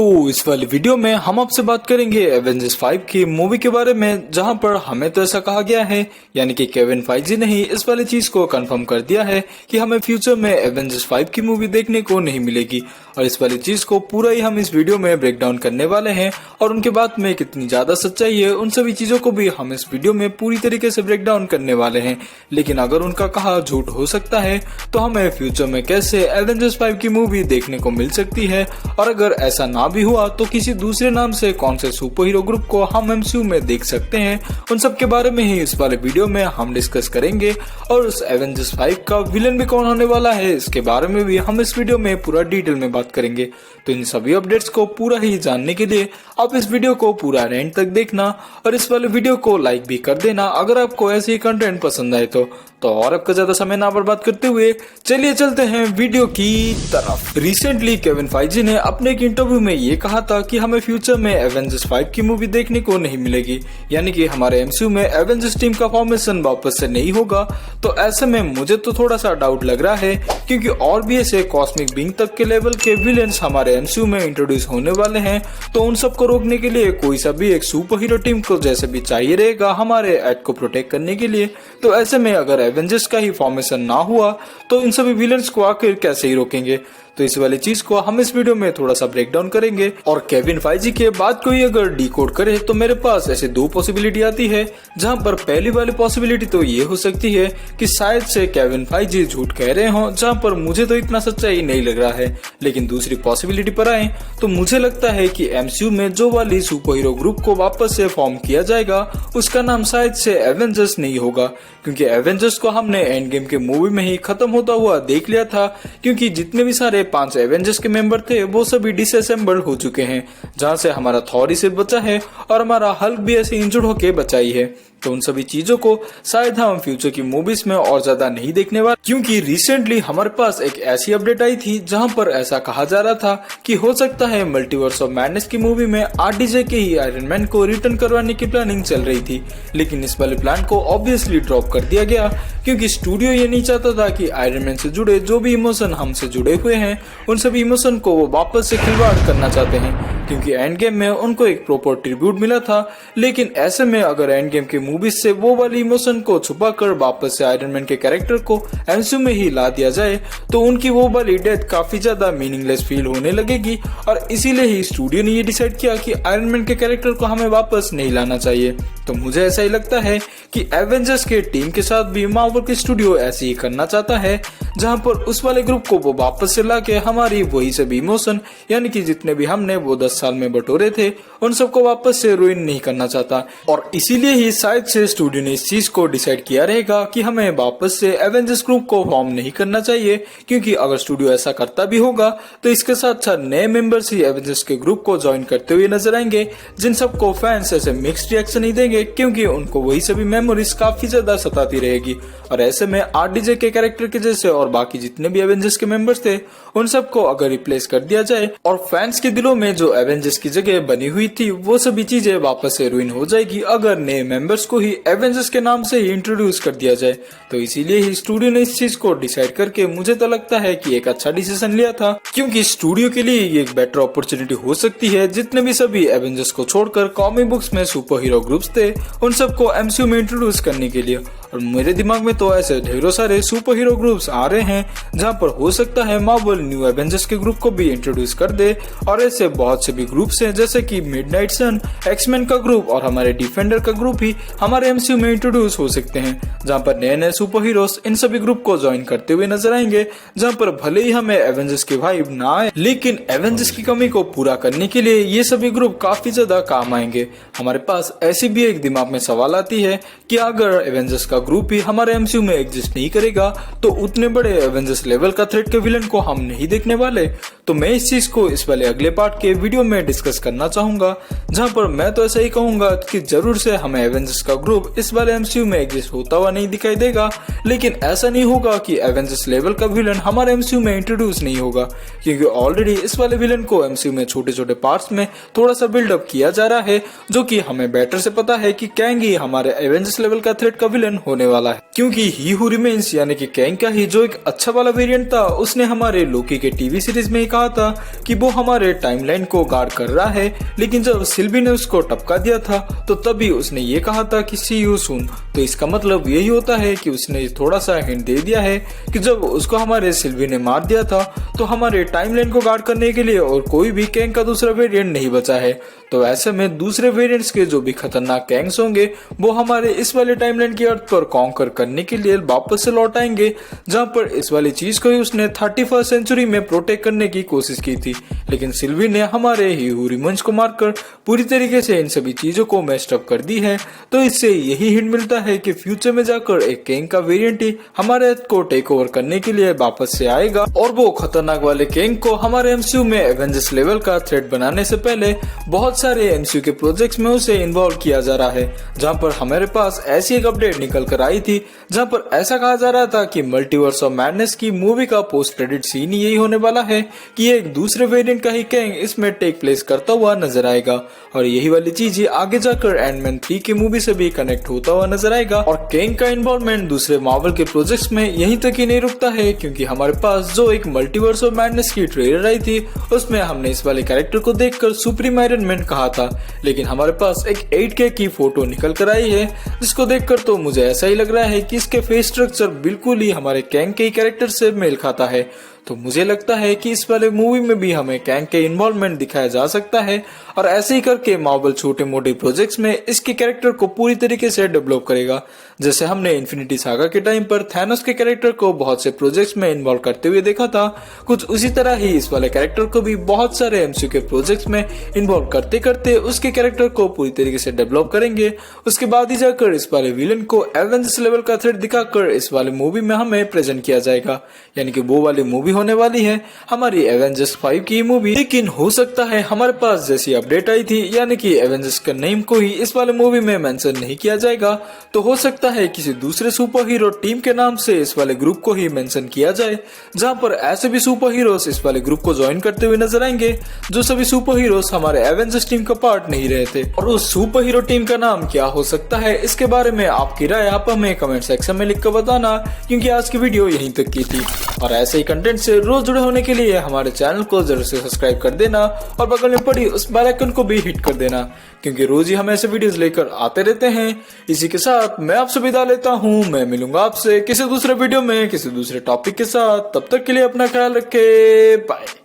तो इस वाली वीडियो में हम आपसे बात करेंगे एवेंजर्स 5 की मूवी के बारे में, जहां पर हमें तो ऐसा कहा गया है, यानी कि केविन फाइजी ने ही इस वाली चीज को कंफर्म कर दिया है कि हमें फ्यूचर में एवेंजर्स 5 की मूवी देखने को नहीं मिलेगी। और इस वाली चीज को पूरा ही हम इस वीडियो में ब्रेक डाउन करने वाले हैं और उनके बात में कितनी ज्यादा सच्चाई है उन सभी चीजों को भी हम इस वीडियो में पूरी तरीके से ब्रेक डाउन करने वाले हैं। लेकिन अगर उनका कहा झूठ हो सकता है तो हमें फ्यूचर में कैसे एवेंजर्स 5 की मूवी देखने को मिल सकती है, और अगर ऐसा ना भी हुआ तो किसी दूसरे नाम से कौन से सुपर हीरो ग्रुप को हम एमसीयू में देख सकते हैं, उन सब के बारे में ही इस वाले वीडियो में हम डिस्कस करेंगे। और उस एवेंजर्स 5 का विलन भी कौन होने वाला है इसके बारे में भी हम इस वीडियो में पूरा डिटेल में बात करेंगे। तो इन सभी अपडेट्स को पूरा ही जानने के लिए आप इस वीडियो को पूरा एंड तक देखना और इस वाले वीडियो को लाइक भी कर देना अगर आपको ऐसे ही कंटेंट पसंद आए तो और आपका ज्यादा समय ना बर्बाद करते हुए चलिए चलते हैं वीडियो की तरफ। रिसेंटली केविन फाइजी ने अपने एक इंटरव्यू में ये कहा था कि हमें फ्यूचर में एवेंजर्स 5 की मूवी देखने को नहीं मिलेगी, यानी कि हमारे एमसीयू में एवेंजर्स टीम का फॉर्मेशन वापस से नहीं होगा। तो ऐसे में मुझे तो थोड़ा सा डाउट लग रहा है, क्योंकि और भी ऐसे कॉस्मिक बीइंग तक के लेवल के विलेन्स हमारे एमसीयू में इंट्रोड्यूस होने वाले हैं। तो उन सबको रोकने के लिए कोई सा भी एक सुपर हीरो टीम को जैसे भी चाहिए रहेगा हमारे एड को प्रोटेक्ट करने के लिए। तो ऐसे में अगर एवेंजर्स का ही फॉर्मेशन ना हुआ तो इन सभी विलेन्स को आखिर कैसे ही रोकेंगे। तो इस वाली चीज को हम इस वीडियो में थोड़ा सा ब्रेक डाउन करेंगे। और केविन फाइजी के बात को ही अगर डिकोड करे तो मेरे पास ऐसे दो पॉसिबिलिटी आती है, जहां पर पहली वाली पॉसिबिलिटी तो ये हो सकती है कि शायद से केविन फाइजी झूठ कह रहे हो, जहां पर मुझे तो इतना सच्चाई नहीं लग रहा है। लेकिन दूसरी पॉसिबिलिटी पर आए तो मुझे लगता है कि एमसीयू में जो वाली सुपर हीरो ग्रुप को वापस से फॉर्म किया जाएगा उसका नाम शायद से एवेंजर्स नहीं होगा, क्योंकि एवेंजर्स को हमने एंड गेम के मूवी में ही खत्म होता हुआ देख लिया था। क्योंकि जितने भी सारे 5 एवेंजर्स के मेंबर थे वो सभी डिसअसेंबल हो चुके हैं, जहां से हमारा थॉर ही सिर्फ बचा है और हमारा हल्क भी ऐसे इंजर्ड होके बचा ही है। तो उन सभी चीजों को शायद हम फ्यूचर की मूवीज में और ज्यादा नहीं देखने वाले, क्योंकि रिसेंटली हमारे पास एक ऐसी अपडेट आई थी जहां पर ऐसा कहा जा रहा था कि हो सकता है मल्टीवर्स ऑफ मैडनेस की मूवी में आरडीजे के ही आयरन मैन को रिटर्न करवाने की प्लानिंग चल रही थी। लेकिन इस वाले प्लान को ऑब्वियसली ड्रॉप कर दिया गया, क्योंकि स्टूडियो ये नहीं चाहता था कि आयरन मैन से जुड़े जो भी इमोशन हमसे जुड़े हुए हैं उन सभी इमोशन को वो वापस से खिलवाड़ करना चाहते हैं, क्योंकि एंड गेम में उनको एक प्रॉपर ट्रिब्यूट मिला था। लेकिन ऐसे में अगर एंड गेम के मूवीज से वो वाली इमोशन को छुपा कर वापस से आयरन मैन के कैरेक्टर को एमसीयू में ही ला दिया जाए तो उनकी वो वाली डेथ काफी ज्यादा मीनिंगलेस फील होने लगेगी। और इसीलिए ही स्टूडियो ने ये डिसाइड किया कि आयरन मैन के कैरेक्टर को हमें वापस नहीं लाना चाहिए। तो मुझे ऐसा ही लगता है कि एवेंजर्स के टीम के साथ भी मार्वल के स्टूडियो ऐसे ही करना चाहता है, जहां पर उस वाले ग्रुप को वो वापस से लाके हमारी वही सभी इमोशन, यानी कि जितने भी हमने वो 10 साल में बटोरे थे उन सबको वापस से रुइन नहीं करना चाहता। और इसीलिए ही शायद से स्टूडियो ने इस चीज को डिसाइड किया रहेगा कि हमें वापस से एवेंजर्स ग्रुप को फॉर्म नहीं करना चाहिए, क्योंकि अगर स्टूडियो ऐसा करता भी होगा तो इसके साथ साथ नए मेंबर्स ही एवेंजर्स के ग्रुप को ज्वाइन करते हुए नजर आएंगे, जिन सबको फैंस ऐसे मिक्स्ड रिएक्शन ही देंगे, क्योंकि उनको वही सभी मेमोरीज काफी ज्यादा सताती रहेगी। और ऐसे में आरडीजे के कैरेक्टर के जैसे और बाकी जितने भी एवेंजर्स के मेंबर्स थे उन सबको अगर रिप्लेस कर दिया जाए और फैंस के दिलों में जो एवेंजर्स की जगह बनी हुई थी वो सभी चीजें वापस से रुइन हो जाएगी अगर नए मेंबर्स को ही एवेंजर्स के नाम से ही इंट्रोड्यूस कर दिया जाए। तो इसीलिए ही स्टूडियो ने इस चीज को डिसाइड करके मुझे तो लगता है कि एक अच्छा डिसीजन लिया था, क्योंकि स्टूडियो के लिए ये एक बेटर अपॉर्चुनिटी हो सकती है जितने भी सभी एवेंजर्स को छोड़कर कॉमिक बुक्स में सुपर हीरो ग्रुप्स थे उन सबको एमसीयू में इंट्रोड्यूस करने के लिए। और मेरे दिमाग में तो ऐसे ढेरों सारे सुपर हीरो ग्रुप्स आ रहे हैं, जहां पर हो सकता है मार्वल न्यू एवेंजर्स के ग्रुप को भी इंट्रोड्यूस कर दे। और ऐसे बहुत से भी ग्रुप्स हैं जैसे कि मिडनाइट सन, एक्समैन का ग्रुप और हमारे डिफेंडर का ग्रुप भी हमारे एमसीयू में इंट्रोड्यूस हो सकते हैं, जहां पर नए नए सुपर हीरोज इन सभी ग्रुप को ज्वाइन करते हुए नजर आएंगे। जहां पर भले ही हमें एवेंजर्स की वाइब ना आए, लेकिन एवेंजर्स की कमी को पूरा करने के लिए ये सभी ग्रुप काफी ज्यादा काम आएंगे। हमारे पास ऐसी भी एक दिमाग में सवाल आती है कि अगर एवेंजर्स का ग्रुप भी हमारे एमसीयू में एग्जिस्ट नहीं करेगा तो उतने बड़े एवेंजर्स लेवल का थ्रेट के विलन को हम नहीं देखने वाले। तो मैं इस चीज को इस वाले अगले पार्ट के वीडियो में डिस्कस करना चाहूंगा, जहां पर मैं तो ऐसा ही कहूंगा कि जरूर से हमें एवेंजर्स का ग्रुप इस वाले एमसीयू में एग्जिस्ट होता हुआ नहीं दिखाई देगा, लेकिन ऐसा नहीं होगा कि एवेंजर्स लेवल का विलन हमारे एमसीयू में इंट्रोड्यूस नहीं होगा, क्योंकि ऑलरेडी इस वाले विलन को एमसीयू में छोटे छोटे पार्ट्स में थोड़ा सा बिल्डअप किया जा रहा है, जो कि हमें बेटर से पता है कि कैंग ही हमारे एवेंजर्स लेवल का थ्रेट का विलन होने वाला है, क्योंकि ही हू रिमेन्स यानी कि कैंग का ही जो एक अच्छा वाला वेरिएंट था, उसने हमारे लोकी के टीवी सीरीज में ही कहा था कि वो हमारे टाइमलाइन को गार्ड कर रहा है, लेकिन जब सिल्वी ने उसको टपका दिया था तो तभी उसने ये कहा था कि सी यू सून। तो इसका मतलब यही होता है कि उसने थोड़ा सा हिंट दे दिया है कि जब उसको हमारे सिल्वी ने मार दिया था तो हमारे टाइमलाइन को गार्ड करने के लिए और कोई भी कैंग का दूसरा वेरिएंट नहीं बचा है। तो ऐसे में दूसरे वेरिएंट्स के जो भी खतरनाक कैंग्स होंगे वो हमारे इस वाले टाइमलाइन की अर्थ पर कॉन्कर करने के लिए वापस से लौट आएंगे, जहां पर इस वाली चीज को ही उसने 31st सेंचुरी में प्रोटेक्ट करने की कोशिश की थी, लेकिन सिल्वी ने हमारे ही हू रिमेन्स को मारकर पूरी तरीके से इन सभी चीजों को मेस्ड अप कर दी है। तो इससे यही हिंट मिलता है कि फ्यूचर में जाकर एक कैंग का वेरिएंट ही हमारे अर्थ को टेक ओवर करने के लिए वापस से आएगा, और वो खतरनाक वाले कैंग को हमारे एमसीयू में एवेंजर्स लेवल का थ्रेट बनाने से पहले बहुत सारे एमसीयू के प्रोजेक्ट्स में उसे इन्वॉल्व किया जा रहा है। जहां पर हमारे पास ऐसी एक अपडेट निकल कर आई थी जहां पर ऐसा कहा जा रहा था कि मल्टीवर्स ऑफ मैडनेस की मूवी का पोस्ट क्रेडिट सीन यही होने वाला है कि एक दूसरे वेरिएंट का ही कैंग इसमें टेक प्लेस करता हुआ नजर आएगा, और यही वाली चीज ही आगे जाकर एंटमैन 3 की मूवी से भी कनेक्ट होता हुआ नजर आएगा। और कैंग का इन्वॉल्वमेंट दूसरे मार्वल के प्रोजेक्ट्स में यहीं तक ही नहीं रुकता है, क्योंकि हमारे पास जो एक मल्टीवर्स ऑफ मैडनेस की ट्रेलर आई थी उसमें हमने इस वाले कैरेक्टर को देखकर सुप्रीम आयरन मैन कहा था, लेकिन हमारे पास एक 8K की फोटो निकल कर आई है जिसको देखकर तो मुझे ऐसा ही लग रहा है कि इसके फेस स्ट्रक्चर बिल्कुल ही हमारे कैंग के कैरेक्टर से मेल खाता है। तो मुझे लगता है कि इस वाले मूवी में भी हमें कैंग के इन्वॉल्वमेंट दिखाया जा सकता है, और ऐसे ही करके मार्वल छोटे मोटे प्रोजेक्ट्स में इसके कैरेक्टर को पूरी तरीके से डेवलप करेगा। जैसे हमने इन्फिनिटी सागा के टाइम पर थैनोस के कैरेक्टर को बहुत से प्रोजेक्ट्स में इन्वॉल्व करते हुए देखा था, कुछ उसी तरह ही इस वाले कैरेक्टर को भी बहुत सारे एमसीयू के प्रोजेक्ट्स में इन्वॉल्व करते करते उसके कैरेक्टर को पूरी तरीके से डेवलप करेंगे। उसके बाद ही जाकर इस वाले विलन को एवेंजर्स लेवल का थ्रेट दिखाकर इस वाले मूवी में हमें प्रेजेंट किया जाएगा, यानी कि वो वाली मूवी होने वाली है हमारी एवेंजर्स 5 की मूवी। लेकिन हो सकता है हमारे पास जैसी अपडेट आई थी, यानी कि एवेंजर्स का नेम को ही इस वाले मूवी में मेंशन नहीं किया जाएगा, तो हो सकता है किसी दूसरे सुपर हीरो टीम के नाम से इस वाले ग्रुप को ही मेंशन किया जाए, जहां पर ऐसे भी सुपर हीरोज इस वाले ग्रुप को ज्वाइन करते हुए नजर आएंगे जो सभी सुपर हीरोज हमारे एवेंजर्स टीम का पार्ट नहीं रहे थे। और उस सुपर हीरो टीम का नाम क्या हो सकता है, इसके बारे में आपकी राय आप हमें कमेंट सेक्शन में लिख कर बताना, क्योंकि आज की वीडियो यहीं तक की थी। और ऐसे ही कंटेंट से रोज जुड़े होने के लिए हमारे चैनल को जरूर से सब्सक्राइब कर देना और बगल में पड़ी उस बेल आइकन को भी हिट कर देना, क्योंकि रोज ही हम ऐसे वीडियोस लेकर आते रहते हैं। इसी के साथ मैं आपसे विदा लेता हूँ, मैं मिलूंगा आपसे किसी दूसरे वीडियो में किसी दूसरे टॉपिक के साथ। तब तक के लिए अपना ख्याल रखें, बाय।